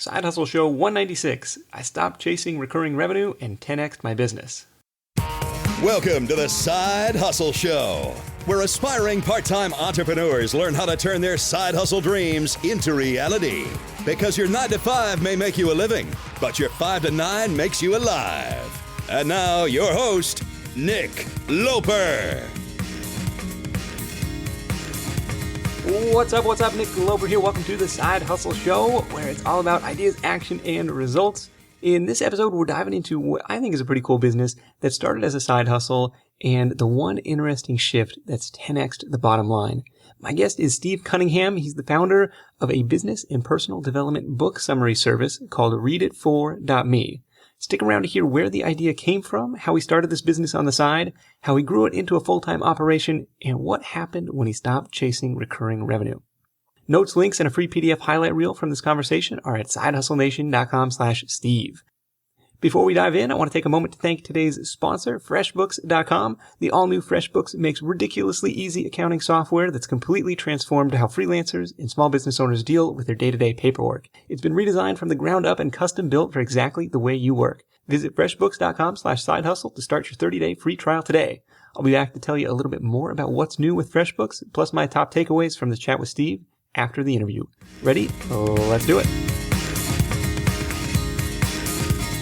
Side Hustle Show 196. I stopped chasing recurring revenue and 10x'd my business. Welcome to the Side Hustle Show, where aspiring part-time entrepreneurs learn how to turn their side hustle dreams into reality. Because your 9 to 5 may make you a living, but your 5 to 9 makes you alive. And now, your host, Nick Loper. What's up? Nick Loper here. Welcome to the Side Hustle Show, where it's all about ideas, action, and results. In this episode, we're diving into what I think is a pretty cool business that started as a side hustle and the one interesting shift that's 10x'd the bottom line. My guest is Steve Cunningham. He's the founder of a business and personal development book summary service called readitfor.me. Stick around to hear where the idea came from, how he started this business on the side, how he grew it into a full-time operation, and what happened when he stopped chasing recurring revenue. Notes, links, and a free PDF highlight reel from this conversation are at sidehustlenation.com/Steve. Before we dive in, I want to take a moment to thank today's sponsor, FreshBooks.com. The all-new FreshBooks makes ridiculously easy accounting software that's completely transformed how freelancers and small business owners deal with their day-to-day paperwork. It's been redesigned from the ground up and custom built for exactly the way you work. Visit FreshBooks.com/sidehustle to start your 30-day free trial today. I'll be back to tell you a little bit more about what's new with FreshBooks, plus my top takeaways from the chat with Steve after the interview. Ready? Let's do it.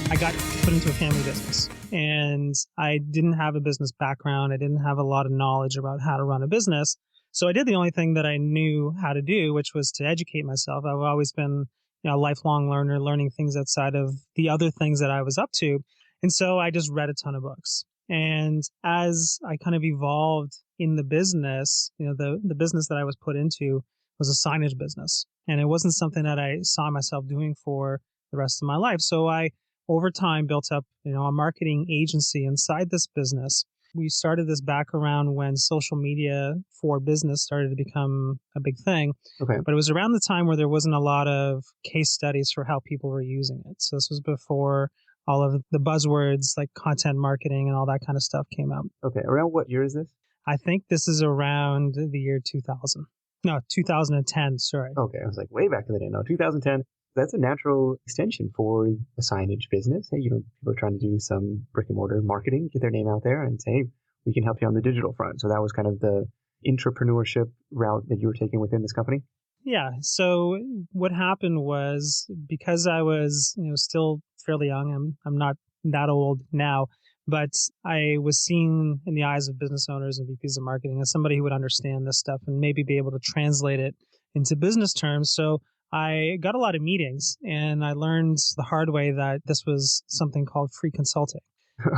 I got put into a family business and I didn't have a business background. I didn't have a lot of knowledge about how to run a business. So I did the only thing that I knew how to do, which was to educate myself. I've always been, a lifelong learner, learning things outside of the other things that I was up to. And so I just read a ton of books. And as I kind of evolved in the business, the business that I was put into was a signage business. And it wasn't something that I saw myself doing for the rest of my life. So I, over time, built up, a marketing agency inside this business. We started this back around when social media for business started to become a big thing. Okay. But it was around the time where there wasn't a lot of case studies for how people were using it. So this was before all of the buzzwords like content marketing and all that kind of stuff came out. Okay. Around what year is this? I think this is around the year 2000. No, 2010, sorry. Okay, I was like, way back in the day. No, 2010. That's a natural extension for a signage business. Hey, people are trying to do some brick and mortar marketing, get their name out there and say, hey, we can help you on the digital front. So that was kind of the entrepreneurship route that you were taking within this company? Yeah. So what happened was because I was, still fairly young, I'm not that old now, but I was seen in the eyes of business owners and VPs of marketing as somebody who would understand this stuff and maybe be able to translate it into business terms. So I got a lot of meetings and I learned the hard way that this was something called free consulting.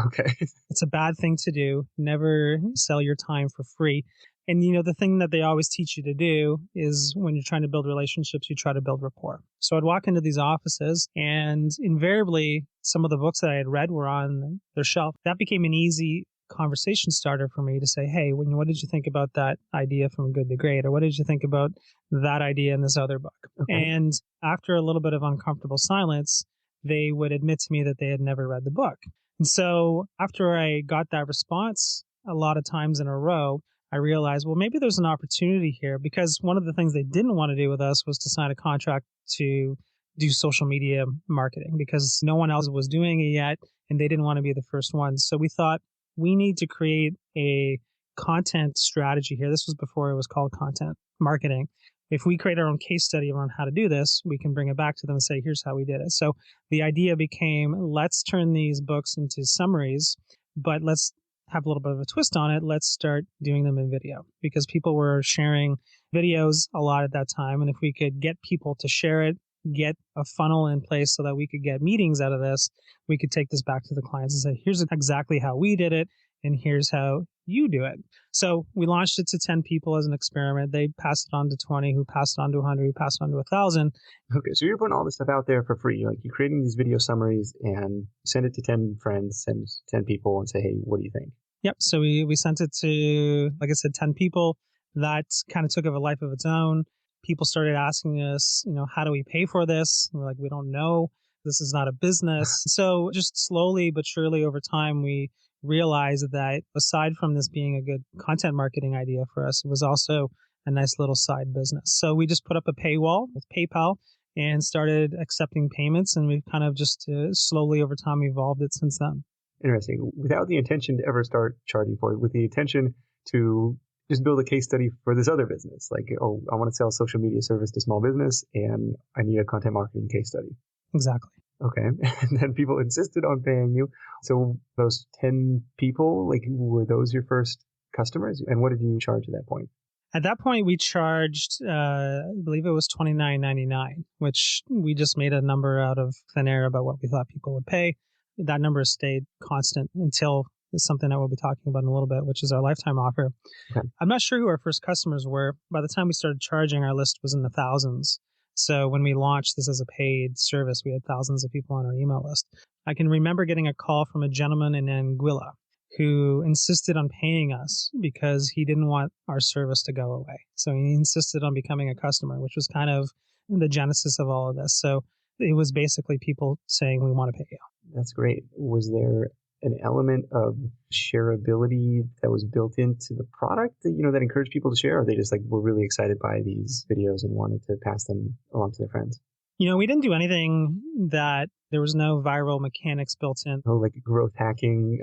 Okay. It's a bad thing to do. Never sell your time for free. And, the thing that they always teach you to do is when you're trying to build relationships, you try to build rapport. So I'd walk into these offices and invariably some of the books that I had read were on their shelf. That became an easy conversation starter for me to say, hey, what did you think about that idea from Good to Great? Or what did you think about that idea in this other book? Okay. And after a little bit of uncomfortable silence, they would admit to me that they had never read the book. And so after I got that response a lot of times in a row, I realized, well, maybe there's an opportunity here, because one of the things they didn't want to do with us was to sign a contract to do social media marketing because no one else was doing it yet and they didn't want to be the first ones. So we thought we need to create a content strategy here. This was before it was called content marketing. If we create our own case study around how to do this, we can bring it back to them and say, here's how we did it. So the idea became, let's turn these books into summaries, but let's have a little bit of a twist on it. Let's start doing them in video because people were sharing videos a lot at that time. And if we could get people to share it, get a funnel in place so that we could get meetings out of this, we could take this back to the clients and say, here's exactly how we did it. And here's how you do it. So we launched it to 10 people as an experiment. They passed it on to 20, who passed it on to 100, who passed it on to 1,000. Okay, so you're putting all this stuff out there for free. Like you're creating these video summaries and send it to 10 friends, send it to 10 people and say, hey, what do you think? Yep. So we sent it to, like I said, 10 people. That kind of took a life of its own. People started asking us, how do we pay for this? And we're like, we don't know. This is not a business. So just slowly but surely over time, we realized that aside from this being a good content marketing idea for us, it was also a nice little side business. So we just put up a paywall with PayPal and started accepting payments. And we've kind of just slowly over time evolved it since then. Interesting. Without the intention to ever start charging for it, with the intention to just build a case study for this other business. Like, oh, I want to sell a social media service to small business and I need a content marketing case study. Exactly. Okay. And then people insisted on paying you. So those 10 people, like, were those your first customers? And what did you charge at that point? At that point, we charged, I believe it was $29.99, which we just made a number out of thin air about what we thought people would pay. That number stayed constant until something that we'll be talking about in a little bit, which is our lifetime offer. Okay. I'm not sure who our first customers were. By the time we started charging, our list was in the thousands. So when we launched this as a paid service, we had thousands of people on our email list. I can remember getting a call from a gentleman in Anguilla who insisted on paying us because he didn't want our service to go away. So he insisted on becoming a customer, which was kind of the genesis of all of this. So it was basically people saying, we want to pay you. That's great. Was there an element of shareability that was built into the product that, that encouraged people to share? Or they just were really excited by these videos and wanted to pass them along to their friends? We didn't do anything that there was no viral mechanics built in. Oh, like growth hacking,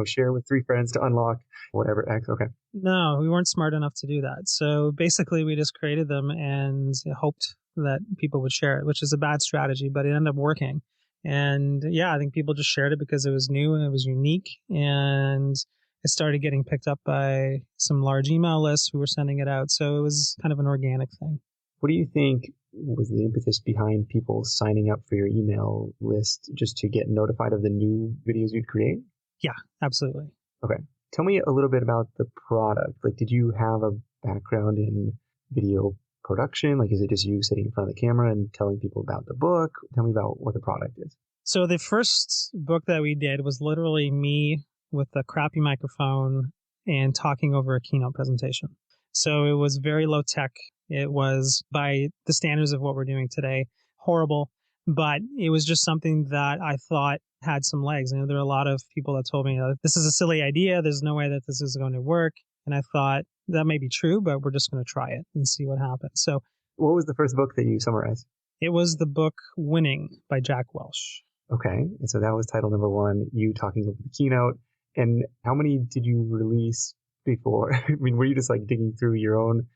share with 3 friends to unlock whatever. Okay. No, we weren't smart enough to do that. So basically we just created them and hoped that people would share it, which is a bad strategy, but it ended up working. And yeah, I think people just shared it because it was new and it was unique. And it started getting picked up by some large email lists who were sending it out. So it was kind of an organic thing. What do you think was the impetus behind people signing up for your email list just to get notified of the new videos you'd create? Yeah, absolutely. Okay. Tell me a little bit about the product. Did you have a background in video production? Is it just you sitting in front of the camera and telling people about the book? Tell me about what the product is. So the first book that we did was literally me with a crappy microphone and talking over a keynote presentation. So it was very low tech. It was, by the standards of what we're doing today, horrible, but it was just something that I thought had some legs. There were a lot of people that told me, this is a silly idea. There's no way that this is going to work. And I thought that may be true, but we're just going to try it and see what happens. So what was the first book that you summarized? It was the book Winning by Jack Welch. Okay. And so that was title number 1, you talking over the keynote. And how many did you release before? I mean, were you just digging through your own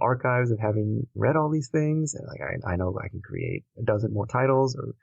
archives of having read all these things? And I know I can create a dozen more titles, or,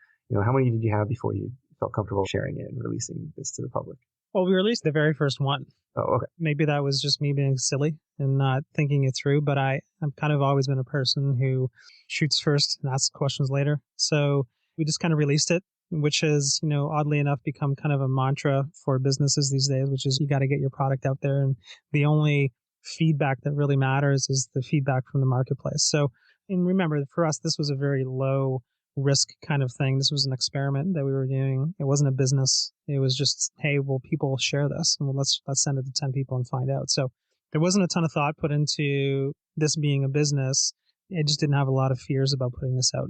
how many did you have before you felt comfortable sharing it and releasing this to the public? Well, we released the very first one. Oh, okay. Maybe that was just me being silly and not thinking it through, but I've kind of always been a person who shoots first and asks questions later. So we just kind of released it, which has, oddly enough, become kind of a mantra for businesses these days, which is you got to get your product out there. And the only feedback that really matters is the feedback from the marketplace. So, and remember, for us, this was a very low risk kind of thing. This was an experiment that we were doing. It wasn't a business. It was just, hey, will people share this? And let's send it to 10 people and find out. So there wasn't a ton of thought put into this being a business. It just didn't have a lot of fears about putting this out.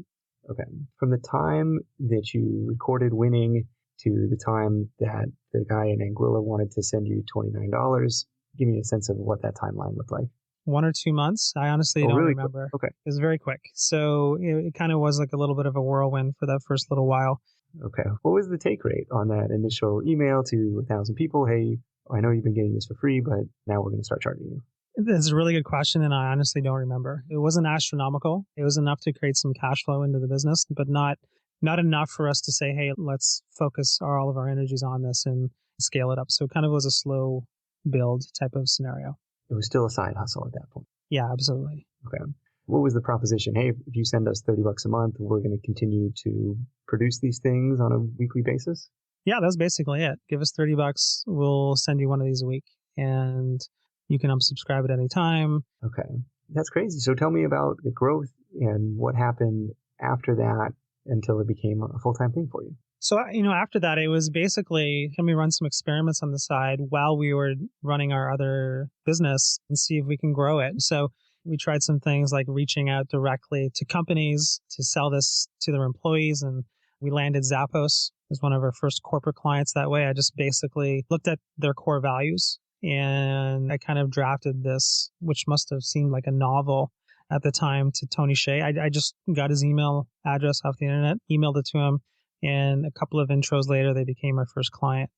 Okay. From the time that you recorded Winning to the time that the guy in Anguilla wanted to send you $29, give me a sense of what that timeline looked like. 1 or 2 months. I honestly don't really remember. Quick. Okay. It was very quick. So it kind of was like a little bit of a whirlwind for that first little while. Okay. What was the take rate on that initial email to 1,000 people? Hey, I know you've been getting this for free, but now we're going to start charging you. That's a really good question, and I honestly don't remember. It wasn't astronomical. It was enough to create some cash flow into the business, but not enough for us to say, hey, let's focus all of our energies on this and scale it up. So it kind of was a slow build type of scenario. It was still a side hustle at that point. Yeah, absolutely. Okay. What was the proposition? Hey, if you send us $30 a month, we're going to continue to produce these things on a weekly basis? Yeah, that's basically it. Give us $30. We'll send you one of these a week, and you can unsubscribe at any time. Okay. That's crazy. So tell me about the growth and what happened after that until it became a full-time thing for you. So, after that, it was basically, can we run some experiments on the side while we were running our other business and see if we can grow it? So we tried some things like reaching out directly to companies to sell this to their employees. And we landed Zappos as one of our first corporate clients that way. I just basically looked at their core values and I kind of drafted this, which must have seemed like a novel at the time to Tony Shea. I just got his email address off the internet, emailed it to him, and a couple of intros later, they became our first client.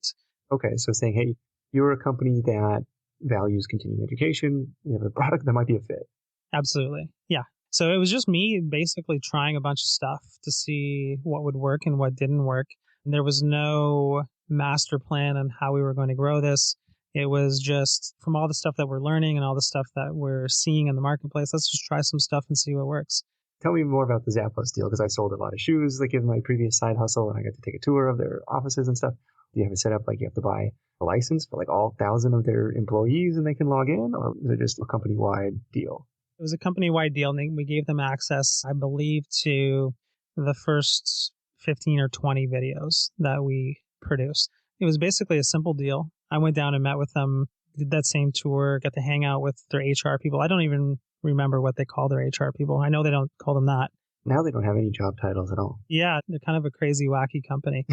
Okay, so saying, hey, you're a company that values continuing education, you have a product that might be a fit. Absolutely. Yeah. So it was just me basically trying a bunch of stuff to see what would work and what didn't work. And there was no master plan on how we were going to grow this. It was just from all the stuff that we're learning and all the stuff that we're seeing in the marketplace, let's just try some stuff and see what works. Tell me more about the Zappos deal, because I sold a lot of shoes like in my previous side hustle, and I got to take a tour of their offices and stuff. Do you have it set up like you have to buy a license for like all 1,000 of their employees and they can log in, or is it just a company-wide deal? It was a company-wide deal, and we gave them access, I believe, to the first 15 or 20 videos that we produced. It was basically a simple deal. I went down and met with them, did that same tour, got to hang out with their HR people. I don't even remember what they call their HR people. I know they don't call them that. Now they don't have any job titles at all. Yeah, they're kind of a crazy, wacky company,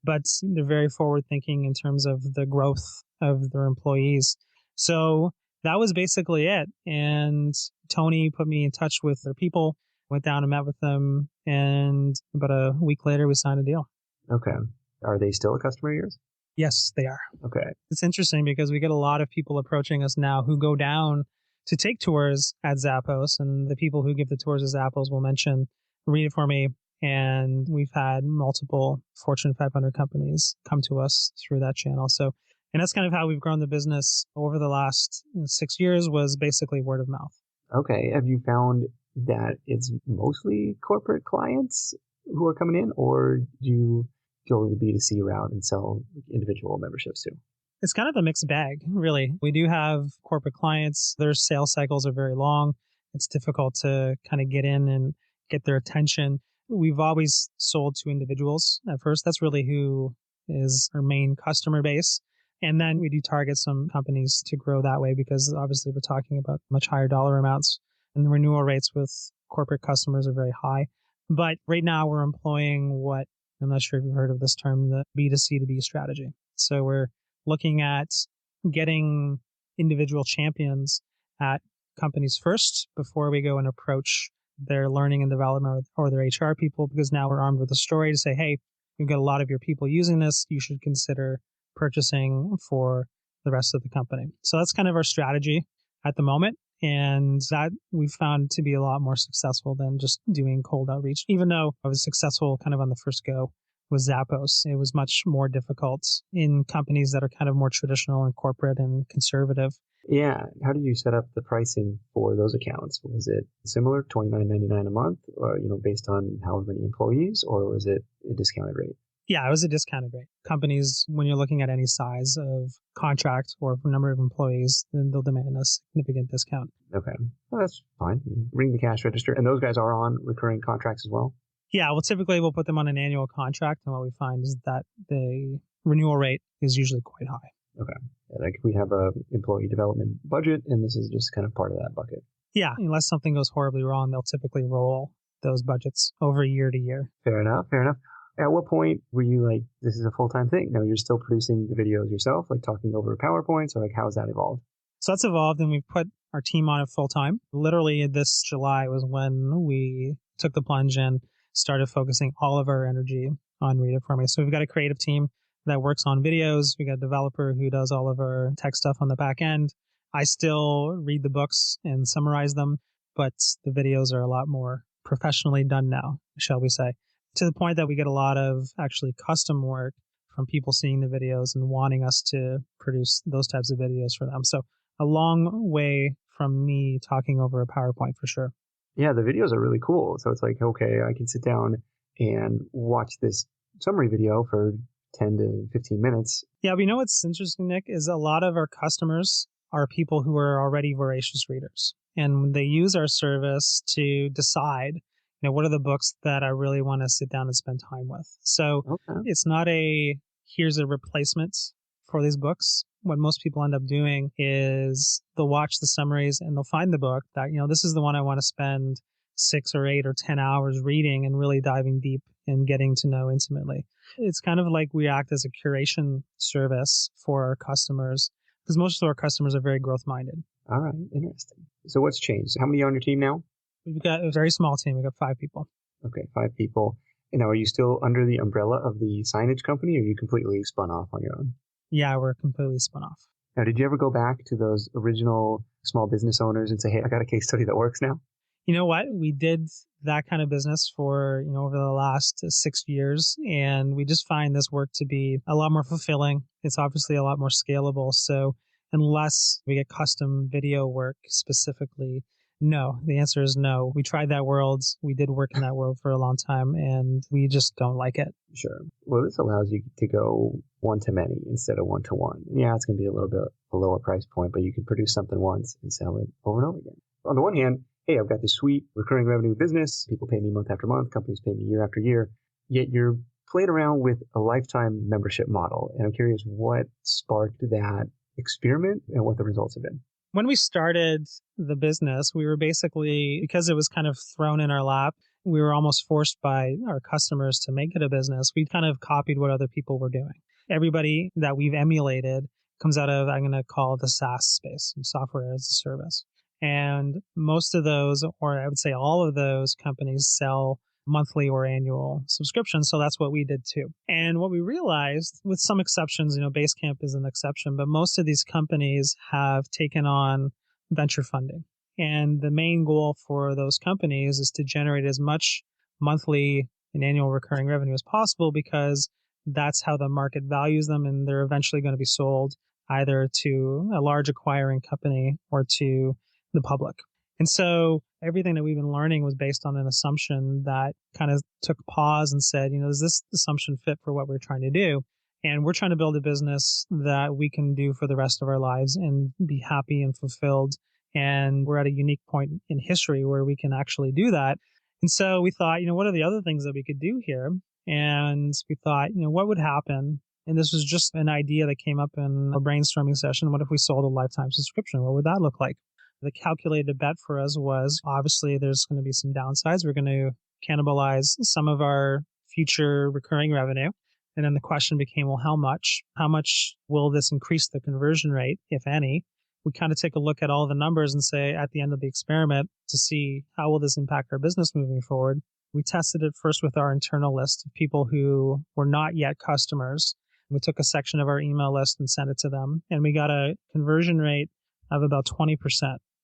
but they're very forward-thinking in terms of the growth of their employees. So that was basically it. And Tony put me in touch with their people, went down and met with them, and about a week later, we signed a deal. Okay. Are they still a customer of yours? Yes, they are. Okay. It's interesting because we get a lot of people approaching us now who go down to take tours at Zappos, and the people who give the tours at Zappos will mention, read it for me. And we've had multiple Fortune 500 companies come to us through that channel. So, and that's kind of how we've grown the business over the last 6 years, was basically word of mouth. Okay. Have you found that it's mostly corporate clients who are coming in, or do you go the B2C route and sell individual memberships too? It's kind of a mixed bag, really. We do have corporate clients. Their sales cycles are very long. It's difficult to kind of get in and get their attention. We've always sold to individuals at first. That's really who is our main customer base. And then we do target some companies to grow that way, because obviously we're talking about much higher dollar amounts, and the renewal rates with corporate customers are very high. But right now we're employing what, I'm not sure if you've heard of this term, the B2C to B strategy. So we're looking at getting individual champions at companies first before we go and approach their learning and development or their HR people, because now we're armed with a story to say, hey, you've got a lot of your people using this. You should consider purchasing for the rest of the company. So that's kind of our strategy at the moment. And that we've found to be a lot more successful than just doing cold outreach. Even though I was successful kind of on the first go with Zappos, it was much more difficult in companies that are kind of more traditional and corporate and conservative. Yeah. How did you set up the pricing for those accounts? Was it similar, $29.99 a month, or, based on however many employees, or was it a discounted rate? Yeah, it was a discounted rate. Companies, when you're looking at any size of contract or number of employees, then they'll demand a significant discount. Okay. Well, that's fine. Ring the cash register. And those guys are on recurring contracts as well? Yeah, well, typically we'll put them on an annual contract. And what we find is that the renewal rate is usually quite high. Okay. Yeah, like we have a employee development budget, and this is just kind of part of that bucket. Yeah, unless something goes horribly wrong, they'll typically roll those budgets over year to year. Fair enough. Fair enough. At what point were you like, this is a full-time thing? No, you're still producing the videos yourself, like talking over PowerPoints, or like how has that evolved? So that's evolved, and we've put our team on it full-time. Literally this July was when we took the plunge and started focusing all of our energy on Read It For Me. So we've got a creative team that works on videos. We got a developer who does all of our tech stuff on the back end. I still read the books and summarize them, but the videos are a lot more professionally done now, shall we say, to the point that we get a lot of actually custom work from people seeing the videos and wanting us to produce those types of videos for them. So a long way from me talking over a PowerPoint for sure. Yeah, the videos are really cool. So it's like, okay, I can sit down and watch this summary video for 10 to 15 minutes. Yeah, but you know what's interesting, Nick, is a lot of our customers are people who are already voracious readers. And they use our service to decide, what are the books that I really want to sit down and spend time with. So It's not here's a replacement for these books. What most people end up doing is they'll watch the summaries and they'll find the book that, this is the one I want to spend 6 or 8 or 10 hours reading and really diving deep and getting to know intimately. It's kind of like we act as a curation service for our customers, because most of our customers are very growth minded. All right. Interesting. So what's changed? How many are on your team now? We've got a very small team. We've got 5 people. Okay, 5 people. And now, are you still under the umbrella of the signage company, or are you completely spun off on your own? Yeah, we're completely spun off. Now, did you ever go back to those original small business owners and say, hey, I got a case study that works now? You know what? We did that kind of business for, over the last 6 years, and we just find this work to be a lot more fulfilling. It's obviously a lot more scalable. So unless we get custom video work specifically, no, the answer is no. We tried that world. We did work in that world for a long time, and we just don't like it. Sure. Well, this allows you to go one-to-many instead of one-to-one. Yeah, it's going to be a little bit a lower price point, but you can produce something once and sell it over and over again. On the one hand, hey, I've got this sweet recurring revenue business. People pay me month after month. Companies pay me year after year. Yet you're playing around with a lifetime membership model. And I'm curious what sparked that experiment and what the results have been. When we started the business, we were basically, because it was kind of thrown in our lap, we were almost forced by our customers to make it a business. We kind of copied what other people were doing. Everybody that we've emulated comes out of, I'm going to call it the SaaS space, software as a service. And most of those, or I would say all of those companies sell monthly or annual subscriptions. So that's what we did too. And what we realized, with some exceptions, Basecamp is an exception, but most of these companies have taken on venture funding. And the main goal for those companies is to generate as much monthly and annual recurring revenue as possible, because that's how the market values them. And they're eventually going to be sold either to a large acquiring company or to the public. And so everything that we've been learning was based on an assumption that kind of took pause and said, does this assumption fit for what we're trying to do? And we're trying to build a business that we can do for the rest of our lives and be happy and fulfilled. And we're at a unique point in history where we can actually do that. And so we thought, what are the other things that we could do here? And we thought, what would happen? And this was just an idea that came up in a brainstorming session. What if we sold a lifetime subscription? What would that look like? The calculated bet for us was, obviously, there's going to be some downsides. We're going to cannibalize some of our future recurring revenue. And then the question became, well, how much? How much will this increase the conversion rate, if any? We kind of take a look at all the numbers and say, at the end of the experiment, to see how will this impact our business moving forward. We tested it first with our internal list of people who were not yet customers. We took a section of our email list and sent it to them. And we got a conversion rate of about 20%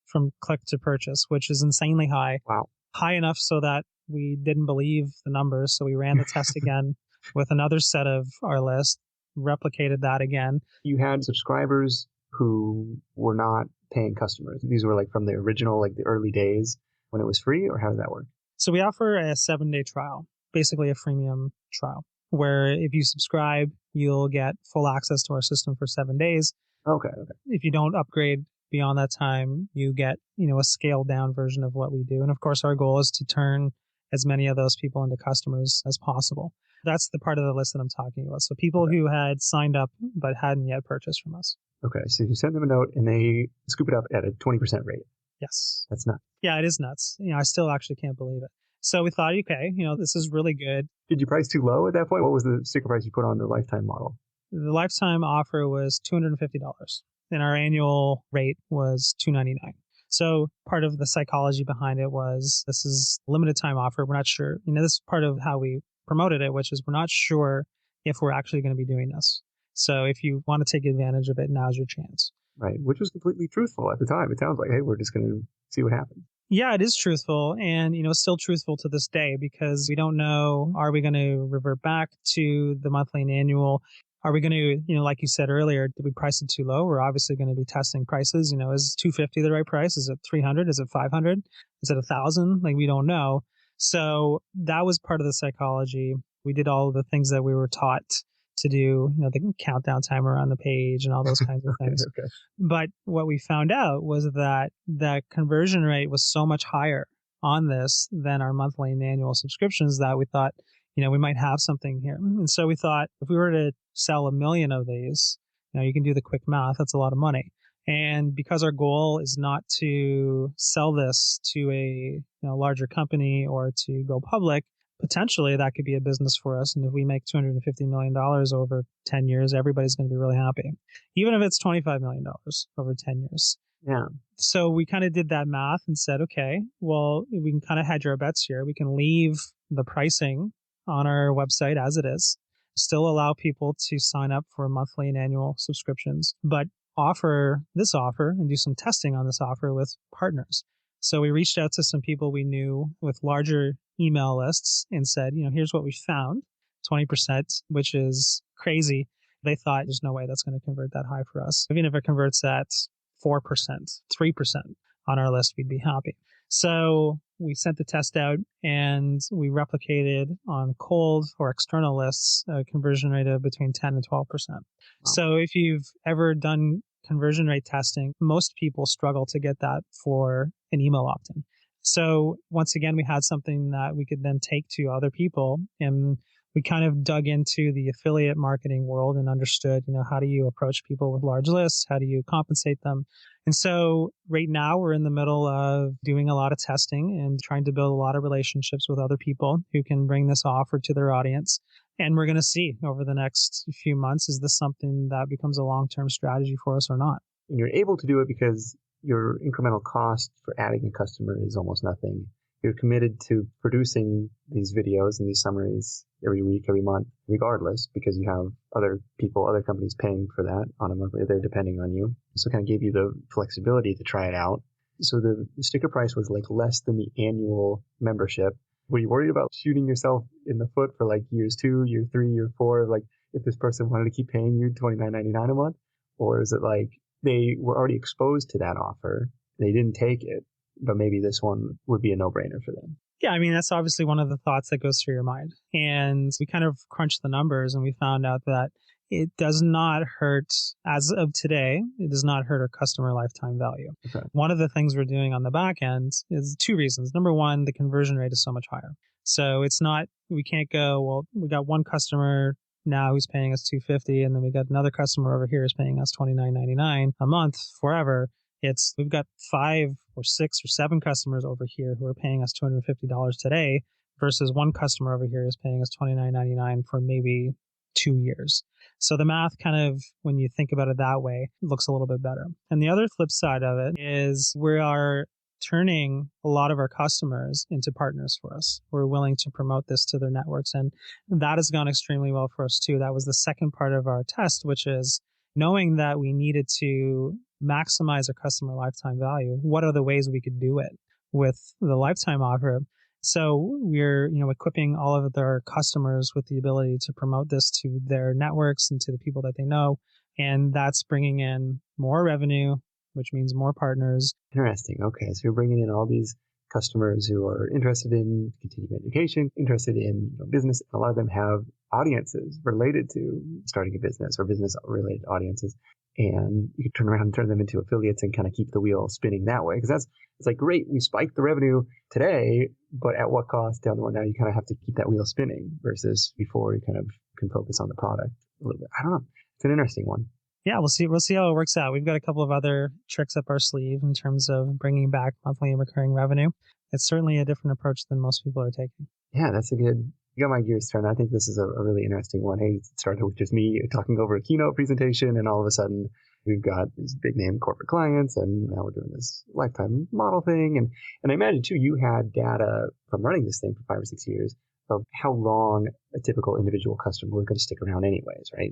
from click to purchase, which is insanely high. Wow. High enough so that we didn't believe the numbers. So we ran the test again with another set of our list, replicated that again. You had subscribers who were not paying customers. These were from the original, the early days when it was free, or how did that work? So we offer a 7-day trial, basically a freemium trial, where if you subscribe, you'll get full access to our system for 7 days. Okay. If you don't upgrade beyond that time, you get, a scaled down version of what we do. And of course, our goal is to turn as many of those people into customers as possible. That's the part of the list that I'm talking about. So people who had signed up but hadn't yet purchased from us. Okay. So you send them a note and they scoop it up at a 20% rate. Yes. That's nuts. Yeah, it is nuts. I still actually can't believe it. So we thought, okay, this is really good. Did you price too low at that point? What was the sticker price you put on the lifetime model? The lifetime offer was $250. And our annual rate was $299. So part of the psychology behind it was, this is a limited time offer. We're not sure. This is part of how we promoted it, which is we're not sure if we're actually going to be doing this. So if you want to take advantage of it, now's your chance. Right. Which was completely truthful at the time. It sounds like, hey, we're just going to see what happens. Yeah, it is truthful. And, still truthful to this day, because we don't know, are we going to revert back to the monthly and annual? Are we going to, like you said earlier, did we price it too low? We're obviously going to be testing prices. Is $250 the right price? Is it $300? Is it $500? Is it $1,000? We don't know. So that was part of the psychology. We did all of the things that we were taught to do, the countdown timer on the page and all those kinds of things. Okay. But what we found out was that the conversion rate was so much higher on this than our monthly and annual subscriptions that we thought, we might have something here. And so we thought, if we were to sell 1 million of these, you can do the quick math. That's a lot of money. And because our goal is not to sell this to a larger company or to go public, potentially that could be a business for us. And if we make $250 million over 10 years, everybody's going to be really happy. Even if it's $25 million over 10 years. Yeah. So we kind of did that math and said, okay, well, we can kind of hedge our bets here. We can leave the pricing on our website as it is, still allow people to sign up for monthly and annual subscriptions, but offer this offer and do some testing on this offer with partners. So we reached out to some people we knew with larger email lists and said, here's what we found, 20%, which is crazy. They thought there's no way that's going to convert that high for us. Even if it converts at 4%, 3% on our list, we'd be happy. So we sent the test out and we replicated on cold or external lists a conversion rate of between 10 and 12%. Wow. So if you've ever done conversion rate testing, most people struggle to get that for an email opt-in. So once again, we had something that we could then take to other people, and we kind of dug into the affiliate marketing world and understood, how do you approach people with large lists? How do you compensate them? And so right now we're in the middle of doing a lot of testing and trying to build a lot of relationships with other people who can bring this offer to their audience. And we're going to see over the next few months, is this something that becomes a long-term strategy for us or not? And you're able to do it because your incremental cost for adding a customer is almost nothing. You're committed to producing these videos and these summaries every week, every month, regardless, because you have other people, other companies paying for that on a monthly. They're depending on you. So it kind of gave you the flexibility to try it out. So the sticker price was like less than the annual membership. Were you worried about shooting yourself in the foot for like years 2, year 3, year 4? Like if this person wanted to keep paying you $29.99 a month? Or is it like they were already exposed to that offer, they didn't take it, but maybe this one would be a no-brainer for them? Yeah, I mean, that's obviously one of the thoughts that goes through your mind. And we kind of crunched the numbers and we found out that it does not hurt, as of today, it does not hurt our customer lifetime value. Okay. One of the things we're doing on the back end is 2 reasons. Number one, the conversion rate is so much higher. So it's not, we can't go, well, we got one customer now who's paying us $250, and then we got another customer over here who's paying us $29.99 a month forever. We've got 5 or 6 or 7 customers over here who are paying us $250 today versus one customer over here is paying us $29.99 for maybe 2 years. So the math kind of, when you think about it that way, looks a little bit better. And the other flip side of it is we are turning a lot of our customers into partners for us. We're willing to promote this to their networks, and that has gone extremely well for us too. That was the second part of our test, which is knowing that we needed to maximize our customer lifetime value. What are the ways we could do it with the lifetime offer? So we're, equipping all of their customers with the ability to promote this to their networks and to the people that they know. And that's bringing in more revenue, which means more partners. Interesting. Okay. So you're bringing in all these customers who are interested in continuing education, interested in business. A lot of them have audiences related to starting a business or business related audiences. And you can turn around and turn them into affiliates and kind of keep the wheel spinning that way. Because it's like, great, we spiked the revenue today, but at what cost down the road? Now you kind of have to keep that wheel spinning versus before you kind of can focus on the product a little bit. I don't know. It's an interesting one. Yeah, we'll see how it works out. We've got a couple of other tricks up our sleeve in terms of bringing back monthly and recurring revenue. It's certainly a different approach than most people are taking. Yeah, you got my gears turned. I think this is a really interesting one. Hey, it started with just me talking over a keynote presentation, and all of a sudden we've got these big name corporate clients, and now we're doing this lifetime model thing. And I imagine too, you had data from running this thing for 5 or 6 years of how long a typical individual customer was going to stick around anyways, right?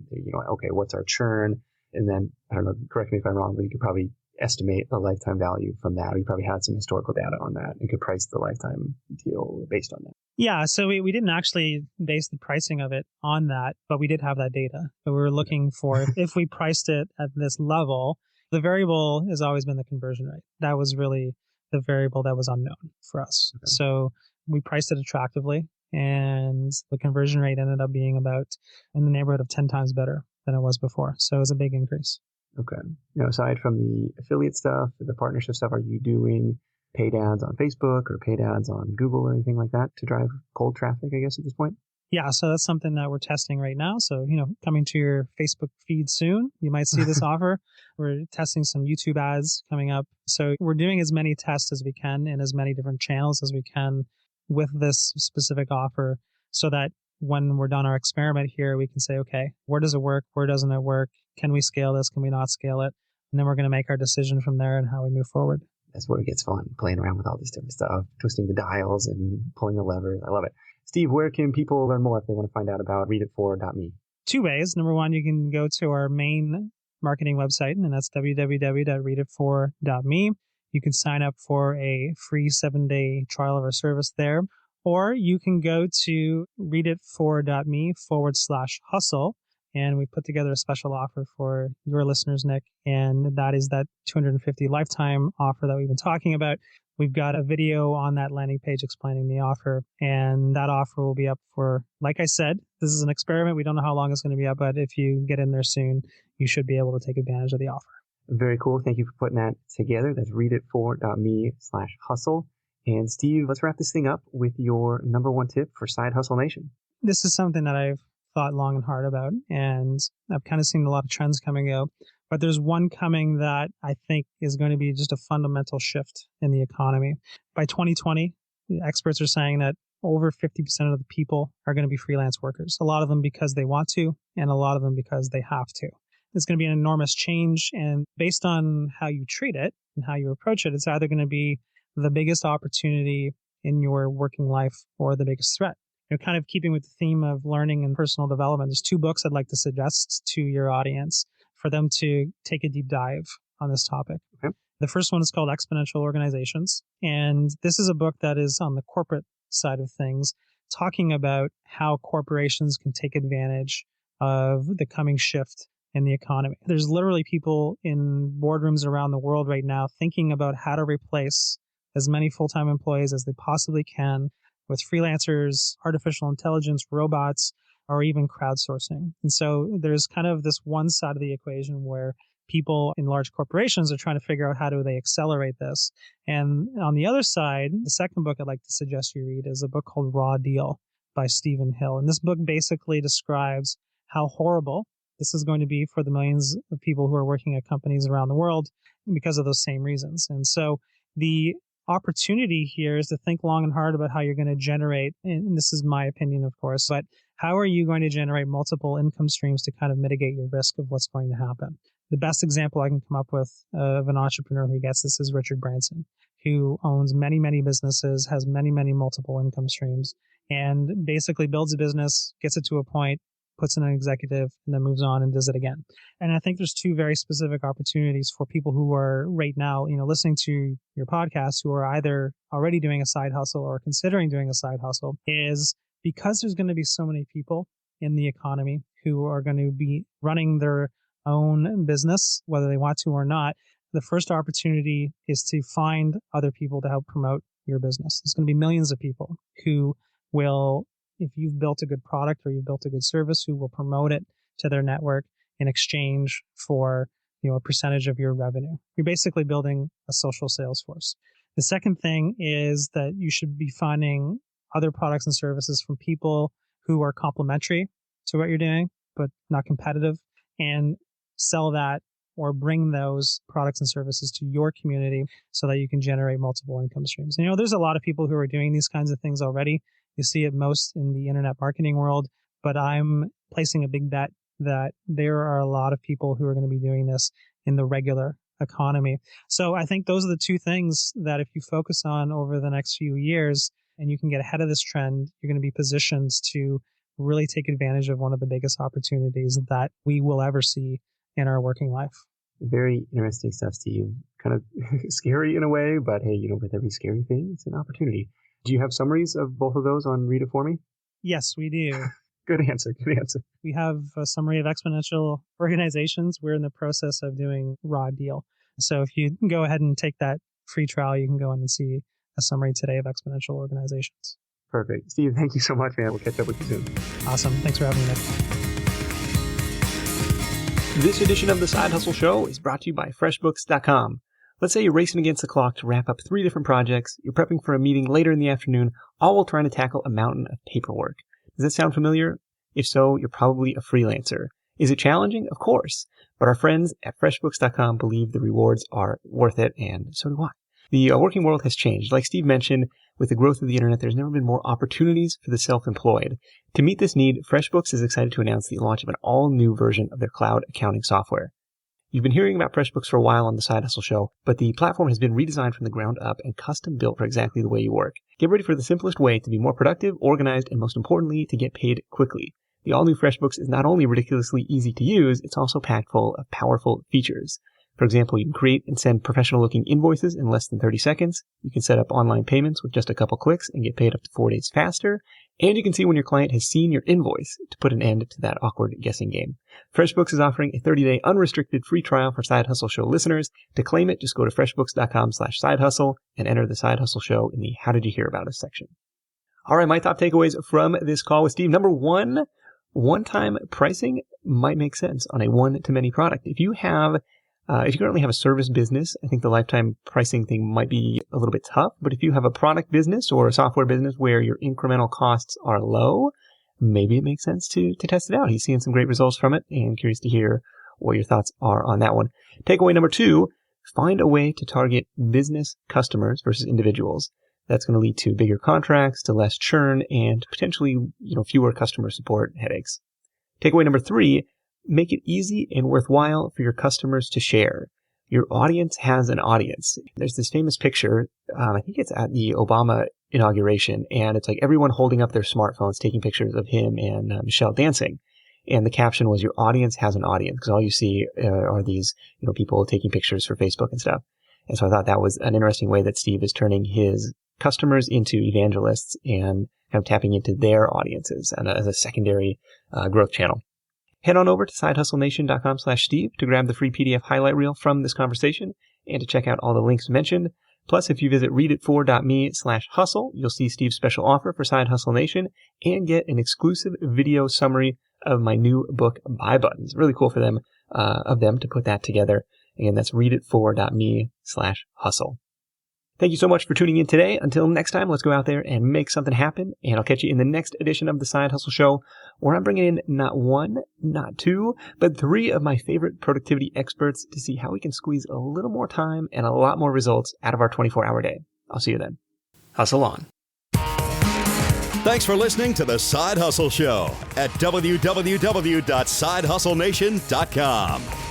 Okay, what's our churn? And then, I don't know, correct me if I'm wrong, but you could probably estimate the lifetime value from that. You probably had some historical data on that and could price the lifetime deal based on that. Yeah, so we didn't actually base the pricing of it on that, but we did have that data. But we were looking for, if we priced it at this level, the variable has always been the conversion rate. That was really the variable that was unknown for us. Okay. So we priced it attractively, and the conversion rate ended up being about in the neighborhood of 10 times better than it was before. So it was a big increase. Okay. Aside from the affiliate stuff, the partnership stuff, are you doing paid ads on Facebook or paid ads on Google or anything like that to drive cold traffic, I guess, at this point? Yeah, so that's something that we're testing right now. So, coming to your Facebook feed soon, you might see this offer. We're testing some YouTube ads coming up. So we're doing as many tests as we can in as many different channels as we can with this specific offer, so that when we're done our experiment here, we can say, okay, where does it work? Where doesn't it work? Can we scale this? Can we not scale it? And then we're going to make our decision from there and how we move forward. That's where it gets fun, playing around with all this different stuff, twisting the dials and pulling the levers. I love it. Steve, where can people learn more if they want to find out about readit4.me? 2 ways. Number one, you can go to our main marketing website, and that's www.readit4.me. You can sign up for a free 7-day trial of our service there, or you can go to readit4.me/hustle. And we put together a special offer for your listeners, Nick, and that is that $250 lifetime offer that we've been talking about. We've got a video on that landing page explaining the offer, and that offer will be up for, like I said, this is an experiment. We don't know how long it's going to be up, but if you get in there soon, you should be able to take advantage of the offer. Very cool. Thank you for putting that together. That's readit4.me/hustle. And Steve, let's wrap this thing up with your number one tip for Side Hustle Nation. This is something that I've thought long and hard about, and I've kind of seen a lot of trends come and go, but there's one coming that I think is going to be just a fundamental shift in the economy. By 2020, the experts are saying that over 50% of the people are going to be freelance workers, a lot of them because they want to, and a lot of them because they have to. It's going to be an enormous change, and based on how you treat it and how you approach it, it's either going to be the biggest opportunity in your working life or the biggest threat. Kind of keeping with the theme of learning and personal development, there's 2 books I'd like to suggest to your audience for them to take a deep dive on this topic. Okay. The first one is called Exponential Organizations, and this is a book that is on the corporate side of things, talking about how corporations can take advantage of the coming shift in the economy. There's literally people in boardrooms around the world right now thinking about how to replace as many full-time employees as they possibly can with freelancers, artificial intelligence, robots, or even crowdsourcing. And so there's kind of this one side of the equation where people in large corporations are trying to figure out how do they accelerate this. And on the other side, the second book I'd like to suggest you read is a book called Raw Deal by Stephen Hill. And this book basically describes how horrible this is going to be for the millions of people who are working at companies around the world because of those same reasons. And so the opportunity here is to think long and hard about how you're going to generate, and this is my opinion, of course, but how are you going to generate multiple income streams to kind of mitigate your risk of what's going to happen? The best example I can come up with of an entrepreneur who gets this is Richard Branson, who owns many, many businesses, has many, many multiple income streams, and basically builds a business, gets it to a point, puts in an executive, and then moves on and does it again. And I think there's 2 very specific opportunities for people who are right now, listening to your podcast, who are either already doing a side hustle or considering doing a side hustle, is because there's going to be so many people in the economy who are going to be running their own business, whether they want to or not. The first opportunity is to find other people to help promote your business. There's going to be millions of people who will, if you've built a good product or you've built a good service, who will promote it to their network in exchange for a percentage of your revenue. You're basically building a social sales force. The second thing is that you should be finding other products and services from people who are complementary to what you're doing, but not competitive, and sell that or bring those products and services to your community so that you can generate multiple income streams. And, there's a lot of people who are doing these kinds of things already. You see it most in the internet marketing world, but I'm placing a big bet that there are a lot of people who are going to be doing this in the regular economy. So I think those are the 2 things that if you focus on over the next few years and you can get ahead of this trend, you're going to be positioned to really take advantage of one of the biggest opportunities that we will ever see in our working life. Very interesting stuff, Steve. Kind of scary in a way, but hey, with every scary thing, it's an opportunity. Do you have summaries of both of those on Read It For Me? Yes, we do. Good answer. We have a summary of Exponential Organizations. We're in the process of doing Raw Deal. So if you go ahead and take that free trial, you can go in and see a summary today of Exponential Organizations. Perfect. Steve, thank you so much, man. We'll catch up with you soon. Awesome. Thanks for having me, Nick. This edition of The Side Hustle Show is brought to you by FreshBooks.com. Let's say you're racing against the clock to wrap up 3 different projects, you're prepping for a meeting later in the afternoon, all while trying to tackle a mountain of paperwork. Does that sound familiar? If so, you're probably a freelancer. Is it challenging? Of course. But our friends at FreshBooks.com believe the rewards are worth it, and so do I. The working world has changed. Like Steve mentioned, with the growth of the internet, there's never been more opportunities for the self-employed. To meet this need, FreshBooks is excited to announce the launch of an all-new version of their cloud accounting software. You've been hearing about FreshBooks for a while on the Side Hustle Show, but the platform has been redesigned from the ground up and custom built for exactly the way you work. Get ready for the simplest way to be more productive, organized, and most importantly, to get paid quickly. The all-new FreshBooks is not only ridiculously easy to use, it's also packed full of powerful features. For example, you can create and send professional-looking invoices in less than 30 seconds. You can set up online payments with just a couple clicks and get paid up to 4 days faster. And you can see when your client has seen your invoice to put an end to that awkward guessing game. FreshBooks is offering a 30-day unrestricted free trial for Side Hustle Show listeners. To claim it, just go to freshbooks.com/sidehustle and enter the Side Hustle Show in the How Did You Hear About Us section. All right, my top takeaways from this call with Steve. Number one, one-time pricing might make sense on a one-to-many product. If you currently have a service business, I think the lifetime pricing thing might be a little bit tough. But if you have a product business or a software business where your incremental costs are low, maybe it makes sense to test it out. He's seeing some great results from it and curious to hear what your thoughts are on that one. Takeaway number two, find a way to target business customers versus individuals. That's going to lead to bigger contracts, to less churn, and potentially, fewer customer support headaches. Takeaway number three, make it easy and worthwhile for your customers to share. Your audience has an audience. There's this famous picture, I think it's at the Obama inauguration, and it's like everyone holding up their smartphones, taking pictures of him and Michelle dancing. And the caption was, your audience has an audience, because all you see are these, people taking pictures for Facebook and stuff. And so I thought that was an interesting way that Steve is turning his customers into evangelists and kind of tapping into their audiences and as a secondary growth channel. Head on over to sidehustlenation.com/Steve to grab the free PDF highlight reel from this conversation and to check out all the links mentioned. Plus, if you visit readit4.me/hustle, you'll see Steve's special offer for Side Hustle Nation and get an exclusive video summary of my new book, Buy Buttons. Really cool for them, to put that together. Again, that's readit4.me/hustle. Thank you so much for tuning in today. Until next time, let's go out there and make something happen. And I'll catch you in the next edition of the Side Hustle Show, where I'm bringing in not one, not two, but three of my favorite productivity experts to see how we can squeeze a little more time and a lot more results out of our 24-hour day. I'll see you then. Hustle on. Thanks for listening to the Side Hustle Show at www.sidehustlenation.com.